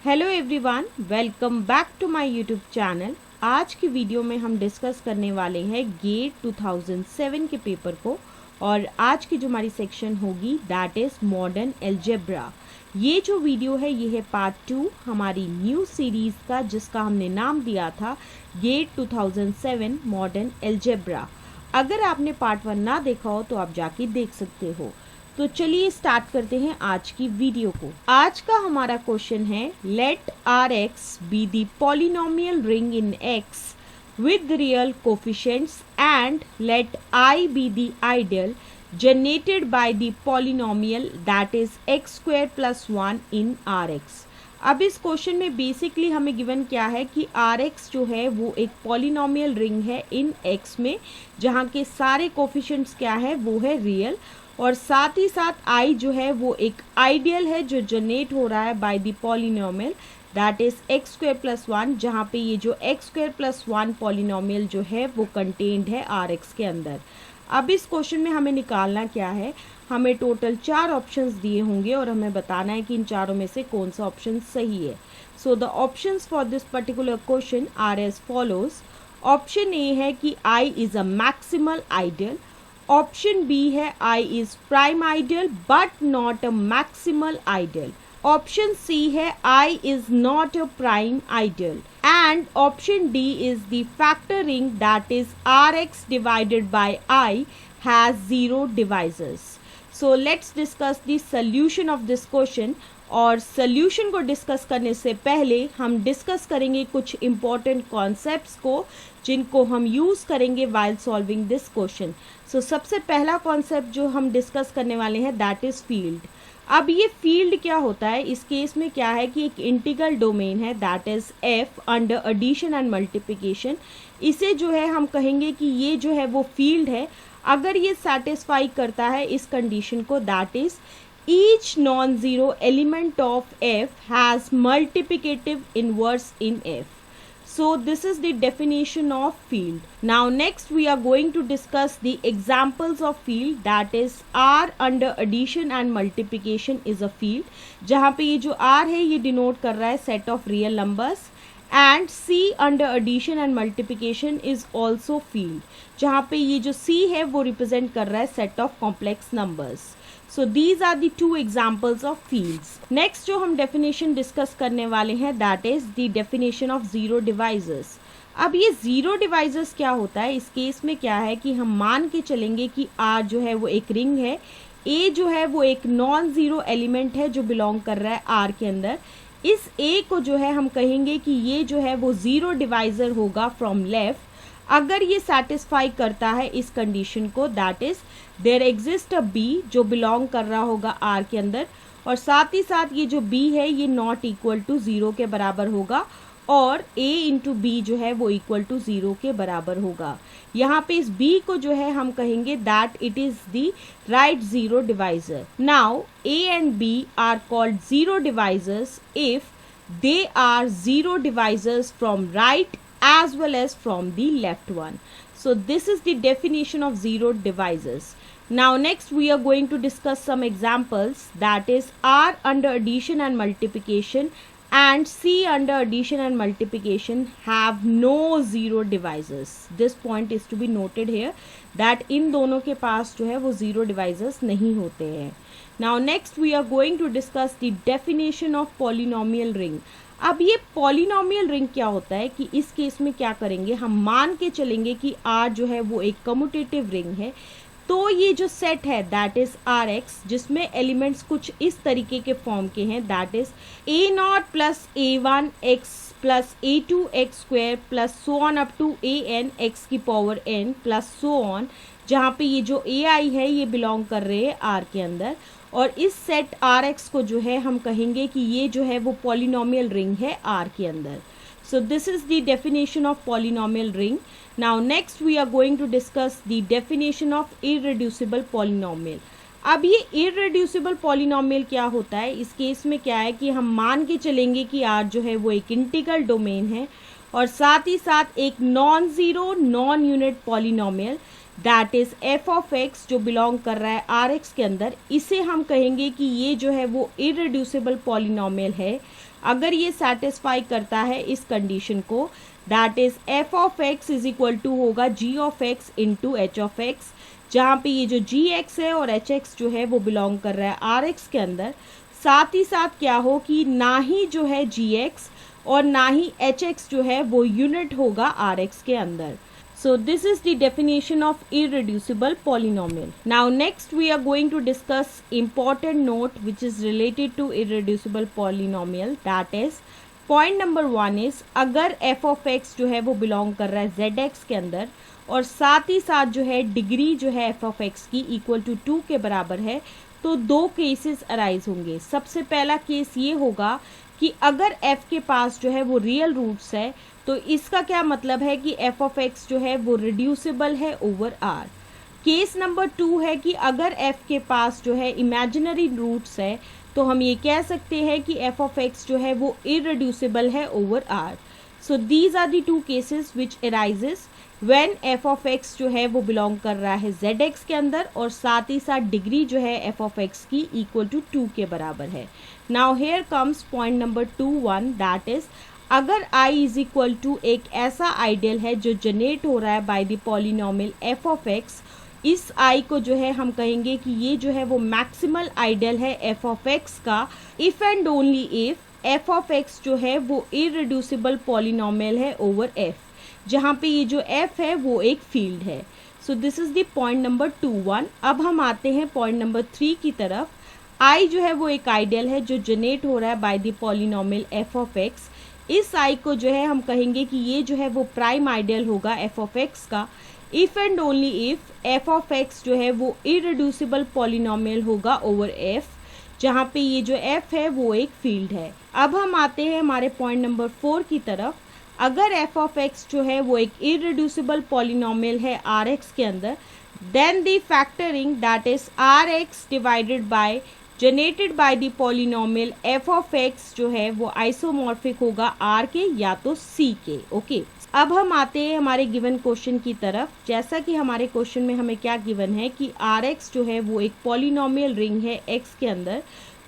Hello everyone, welcome back to my YouTube channel. आज की video में हम डिस्कस करने वाले हैं गेट 2007 के पेपर को और आज की जो हमारी सेक्शन होगी दैट इज़ मॉडर्न अलजेब्रा। ये जो वीडियो है ये है पार्ट 2 हमारी न्यू सीरीज़ का, जिसका हमने नाम दिया था गेट 2007 मॉडर्न अलजेब्रा। अगर आपने पार्ट 1 ना देखा हो तो आप जाके देख सकते हो। तो चलिए स्टार्ट करते हैं आज की वीडियो को। आज का हमारा क्वेश्चन है let R x be the polynomial ring in x with real coefficients and let I be the ideal generated by the polynomial that is x square plus 1 in Rx। अब इस question में basically हमें given क्या है कि Rx जो है वो एक पॉलिनोमियल रिंग है इन x में, जहाँ के सारे कोफिशिएंट्स क्या है वो है रियल, और साथ ही साथ I जो है वो एक आइडियल है जो जनरेट हो रहा है bye the polynomial that is X square plus 1, जहाँ पे ये जो एक्स स्क्वायर प्लस 1 पॉलिनोमियल जो है वो कंटेन्ड है आर एक्स के अंदर। अब इस क्वेश्चन में हमें निकालना क्या है, हमें टोटल 4 ऑप्शंस दिए होंगे और हमें बताना है कि इन चारों में से कौन सा ऑप्शन सही है। So the options for this particular question are as follows. Option A है कि I is a maximal ideal. Option B है I is prime ideal but not a maximal ideal. Option C है I is not a prime ideal, and option D is the factor ring that is Rx divided by I has 0 divisors. So let's discuss the solution of this question। और solution को discuss करने से पहले हम discuss करेंगे कुछ important concepts को जिनको हम यूज़ करेंगे while solving this question। So सबसे पहला कॉन्सेप्ट जो हम डिस्कस करने वाले हैं दैट इज़ फील्ड। अब ये फील्ड क्या होता है, इस केस में क्या है कि एक इंटीग्रल डोमेन है that is F under addition and multiplication. इसे जो है हम कहेंगे कि ये जो है वो फील्ड है अगर ये सेटिस्फाई करता है इस कंडीशन को that is each non zero element of F has multiplicative inverse in F. So this is the definition of field. Now next we are going to discuss the examples of field that is R under addition and multiplication is a field, जहाँ पे ये जो R है ये denote कर रहा है set of real numbers, and C under addition and multiplication is also field, जहाँ पे ये जो C है वो represent कर रहा है set of complex numbers। So these are the two examples of fields. Next जो हम definition discuss करने वाले हैं that is the definition of zero divisors। अब ये zero divisors क्या होता है, इस केस में क्या है कि हम मान के चलेंगे कि R जो है वो एक रिंग है, A जो है वो एक नॉन ज़ीरो एलिमेंट है जो बिलोंग कर रहा है R के अंदर। इस A को जो है हम कहेंगे कि ये जो है वो ज़ीरो डिवाइज़र होगा फ्रॉम लेफ्ट अगर ये सेटिस्फाई करता है इस कंडीशन को that is there exist a b जो बिलोंग कर रहा होगा आर के अंदर, और साथ ही साथ ये जो बी है ये नॉट इक्वल टू ज़ीरो के बराबर होगा और a इंटू बी जो है वो इक्वल टू ज़ीरो के बराबर होगा। यहाँ पे इस b को जो है हम कहेंगे that it is the right zero divisor. Now a and b are called zero divisors if they are zero divisors from right as well as from the left one. So this is the definition of zero divisors. Now next we are going to discuss some examples that is R under addition and multiplication and C under addition and multiplication have no zero divisors. This point is to be noted here that इन दोनों के पास जो है वो zero divisors नहीं होते हैं। Now next we are going to discuss the definition of polynomial ring। अब ये पॉलिनोमियल रिंग क्या होता है कि इस केस में क्या करेंगे, हम मान के चलेंगे कि R जो है वो एक कम्यूटेटिव रिंग है, तो ये जो सेट है दैट इज आर एक्स जिसमें एलिमेंट्स कुछ इस तरीके के फॉर्म के हैं that is a naught plus a one x plus a two x square plus so on up to a n x की power n plus so on, जहाँ पे ये जो ए आई है ये बिलोंग कर रहे हैं आर के अंदर, और इस सेट आर एक्स को जो है हम कहेंगे कि ये जो है वो पॉलिनोमियल रिंग है आर के अंदर। So this is the definition of polynomial ring. Now next we are going to discuss the definition of irreducible polynomial. अब ये इररेड्यूसिबल पॉलिनोमियल क्या होता है, इस केस में क्या है कि हम मान के चलेंगे कि आर जो है वो एक इंटीग्रल डोमेन है और साथ ही साथ एक non zero non unit polynomial that is f of x जो बिलोंग कर रहा है आर एक्स के अंदर, इसे हम कहेंगे कि ये जो है वो इररेड्यूसिबल पॉलिनोमियल है अगर ये सेटिस्फाई करता है इस कंडीशन को, that is f of x is equal to होगा g of x into h of x, जहाँ पे ये जो जी एक्स है और एच एक्स जो है वो बिलोंग कर रहा है आर एक्स के अंदर। साथ ही साथ क्या हो कि ना ही जो है जी एक्स और ना ही एच एक्स जो है वो यूनिट होगा आर एक्स के अंदर। So this is the definition of irreducible polynomial. Now next we are going to discuss important note which is related to irreducible polynomial, that is point number 1 is अगर f of x जो है वो belong कर रहा है zx के अंदर और साथ ही साथ जो है डिग्री जो है f of x की equal to 2 के बराबर है, तो दो केसेस अराइज होंगे। सबसे पहला केस ये होगा कि अगर f के पास जो है वो रियल रूट्स है, तो इसका क्या मतलब है कि f ऑफ x जो है वो रिड्यूसिबल है ओवर r। केस नंबर 2 है कि अगर f के पास जो है इमेजिनरी रूट्स है, तो हम ये कह सकते हैं कि f ऑफ x जो है वो इररिड्यूसिबल है over r। So these are the two cases which arises when f of x जो है वो बिलोंग कर रहा है zx के अंदर और साथ ही साथ डिग्री जो है f ऑफ x की इक्वल टू 2 के बराबर है। Now here comes point number 2(1), that is अगर i इज इक्वल टू एक ऐसा आइडियल है जो जनरेट हो रहा है bye the polynomial f of x, इस i को जो है हम कहेंगे कि ये जो है वो मैक्सिमल आइडियल है f ऑफ x का, if and only if f of x जो है वो इररिड्यूसिबल पॉलिनोमियल है ओवर f, जहाँ पे ये जो f है वो एक फील्ड है। सो this is the point number 2(1). अब हम आते हैं पॉइंट नंबर 3 की तरफ। i जो है वो एक आइडियल है जो जनरेट हो रहा है bye the polynomial f of x। इस i को जो है हम कहेंगे कि ये जो है वो प्राइम आइडियल होगा f ऑफ x का, if and only if f of x जो है वो इररिड्यूसिबल पॉलिनोमियल होगा ओवर f, जहाँ पे ये जो f है वो एक फील्ड है। अब हम आते हैं हमारे पॉइंट नंबर 4 की तरफ। अगर f ऑफ x जो है वो एक इररिड्यूसिबल पॉलिनोमियल है rx के अंदर, then the factoring that is rx divided by generated by the polynomial f of x जो है वो आइसोमॉर्फिक होगा r के या तो c के। ओके, अब हम आते हैं हमारे गिवन क्वेश्चन की तरफ। जैसा कि हमारे क्वेश्चन में हमें क्या गिवन है कि rx जो है वो एक पॉलिनोमियल रिंग है x के अंदर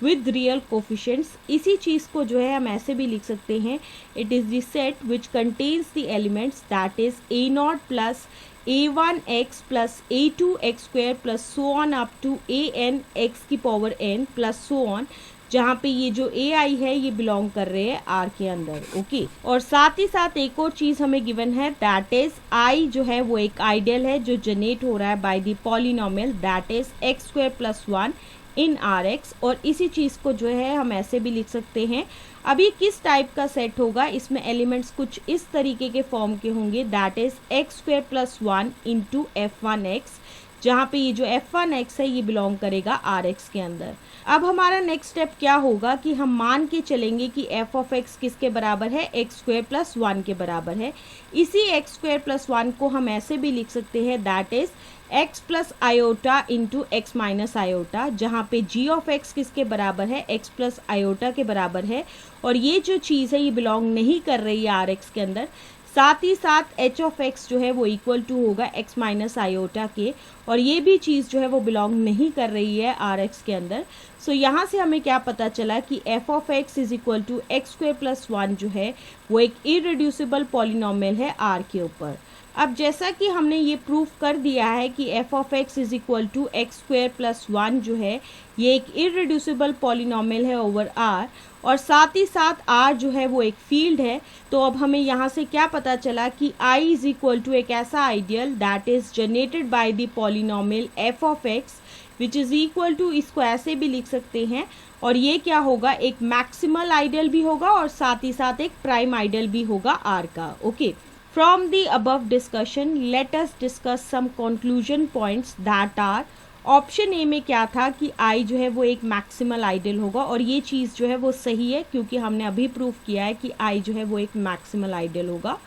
विद रियल कोफिशिएंट्स। इसी चीज़ को जो है हम ऐसे भी लिख सकते हैं, it is the set which contains the elements that is a0 plus a1x plus a2x square plus so on up to an x की power n plus so on, जहाँ पे ये जो ai है ये बिलोंग कर रहे हैं r के अंदर। ओके, और साथ ही साथ एक और चीज़ हमें गिवन है, दैट इज i जो है वो एक आइडियल है जो जनरेट हो रहा है bye the polynomial that is x square plus 1 in rx। और इसी चीज़ को जो है हम ऐसे भी लिख सकते हैं, अब ये किस टाइप का सेट होगा, इसमें एलिमेंट्स कुछ इस तरीके के फॉर्म के होंगे, that is x square plus 1 into f1x, जहाँ पे ये जो f1x है ये बिलोंग करेगा rx के अंदर। अब हमारा नेक्स्ट स्टेप क्या होगा कि हम मान के चलेंगे कि f ऑफ x किसके बराबर है, x स्क्वायर प्लस 1 के बराबर है। इसी x स्क्वायर प्लस 1 को हम ऐसे भी लिख सकते हैं, that is x plus iota into x minus iota, जहाँ पे g ऑफ x किसके बराबर है, x प्लस आयोटा के बराबर है। और ये जो चीज़ है ये बिलोंग नहीं कर रही है rx के अंदर। साथ ही साथ h ऑफ x जो है वो इक्वल टू होगा x माइनस आयोटा के, और ये भी चीज़ जो है वो बिलोंग नहीं कर रही है rx के अंदर। सो यहाँ से हमें क्या पता चला कि f of x is equal to x square plus 1 जो है वो एक इररिड्यूसिबल पॉलिनोमियल है r के ऊपर। अब जैसा कि हमने ये प्रूफ कर दिया है कि f of x is equal to x square plus 1 जो है ये एक इररिड्यूसिबल पॉलिनोमियल है ओवर r, और साथ ही साथ r जो है वो एक फील्ड है, तो अब हमें यहाँ से क्या पता चला कि i इज इक्वल टू एक ऐसा ideal that is generated by the polynomial f of x which is equal to, इसको ऐसे भी लिख सकते हैं, और ये क्या होगा, एक मैक्सिमल आइडियल भी होगा और साथ ही साथ एक प्राइम आइडियल भी होगा r का। Okay, From the above discussion, let us discuss some conclusion points that are option A में क्या था कि i जो है वो एक मैक्सिमल आइडियल होगा, और ये चीज़ जो है वो सही है क्योंकि हमने अभी प्रूफ किया है कि i जो है वो एक मैक्सिमल आइडियल होगा।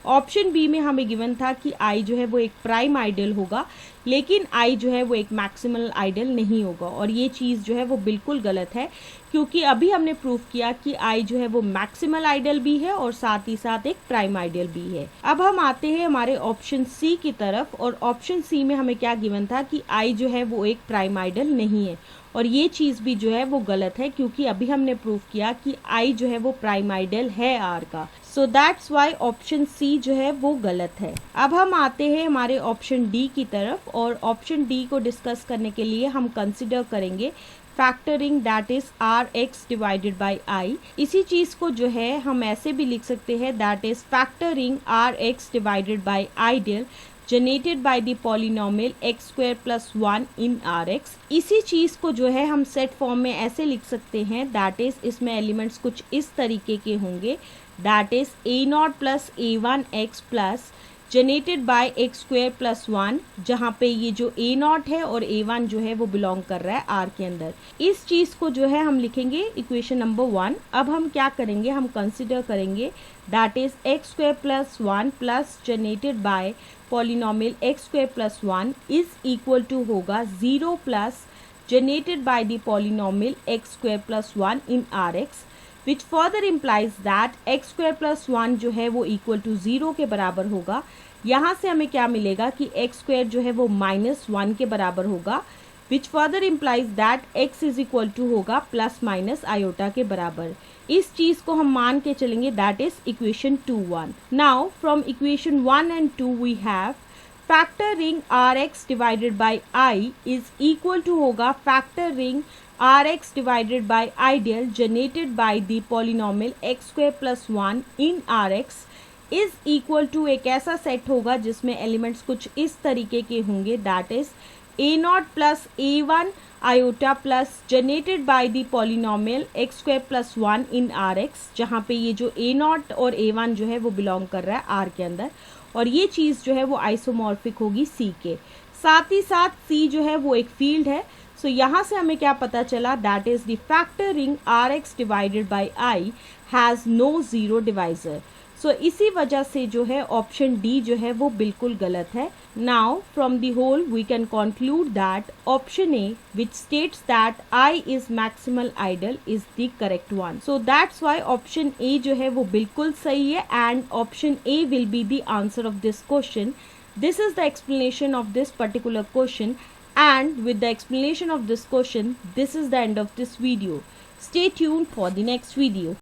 ऑप्शन बी में हमें गिवन था कि i जो है वो एक प्राइम आइडियल होगा, लेकिन आई जो है वो एक मैक्सिमल आइडियल नहीं होगा, और ये चीज़ जो है वो बिल्कुल गलत है, क्योंकि अभी हमने प्रूव किया कि आई जो है वो मैक्सिमल आइडियल भी है और साथ ही साथ एक प्राइम आइडियल भी है। अब हम आते हैं हमारे ऑप्शन सी की तरफ, और ऑप्शन सी में हमें क्या गिवन था कि आई जो है वो एक प्राइम आइडियल नहीं है, और ये चीज़ भी जो है वो गलत है, क्योंकि अभी हमने प्रूव किया कि आई जो है वो प्राइम आइडियल है आर का। So that's why option C जो है वो गलत है। अब हम आते हैं हमारे ऑप्शन डी की तरफ, और ऑप्शन डी को डिस्कस करने के लिए हम कंसिडर करेंगे factoring, that is R x divided by I. इसी चीज को जो है हम ऐसे भी लिख सकते हैं, that is factoring R x divided by ideal generated by the polynomial x square plus 1 in R X. इसी चीज को जो है हम सेट फॉर्म में ऐसे लिख सकते हैं, दैट इज इसमें एलिमेंट्स कुछ इस तरीके के होंगे, that is a naught plus a one x plus generated bye x square plus 1, जहाँ पे ये जो ए नॉट है और ए वन जो है वो बिलोंग कर रहा है आर के अंदर। इस चीज को जो है हम लिखेंगे इक्वेशन नंबर 1। अब हम क्या करेंगे, हम कंसिडर करेंगे that is X square plus 1 plus generated by polynomial x square plus 1 is equal to होगा 0 plus generated by the polynomial x square plus 1 in R X, which further implies that X square plus 1 जो है वो equal to 0 के बराबर होगा। यहाँ से हमें क्या मिलेगा कि एक्स स्क्वायर जो है वो -1 के बराबर होगा, which further implies that x is equal to होगा प्लस माइनस आयोटा के बराबर। इस चीज को हम मान के चलेंगे, that is equation 2(1). Now from equation 1 and 2 we have factor ring R x divided by I is equal to होगा factor ring R x divided by ideal generated by the polynomial x square plus 1 in R x is equal to एक ऐसा set होगा जिसमें elements कुछ इस तरीके के होंगे, that is a naught plus a one iota plus generated by the polynomial x square plus 1 in R x, जहाँ पे ये जो ए नॉट और ए वन जो है वो बिलोंग कर रहा है आर के अंदर, और ये चीज़ जो है वो आइसोमॉर्फिक होगी सी के। साथ ही साथ सी जो है वो एक फील्ड है। सो यहाँ से हमें क्या पता चला, that is the factor ring R x divided by I has no zero divisor. So इसी वजह से जो है ऑप्शन डी जो है वो बिल्कुल गलत है। Now from the whole we can conclude that option A which states that I is maximal ideal is the correct one. So that's why option A जो है वो बिल्कुल सही है, and option A will be the answer of this question. This is the explanation of this particular question, and with the explanation of this question, this is the end of this video. Stay tuned for the next video.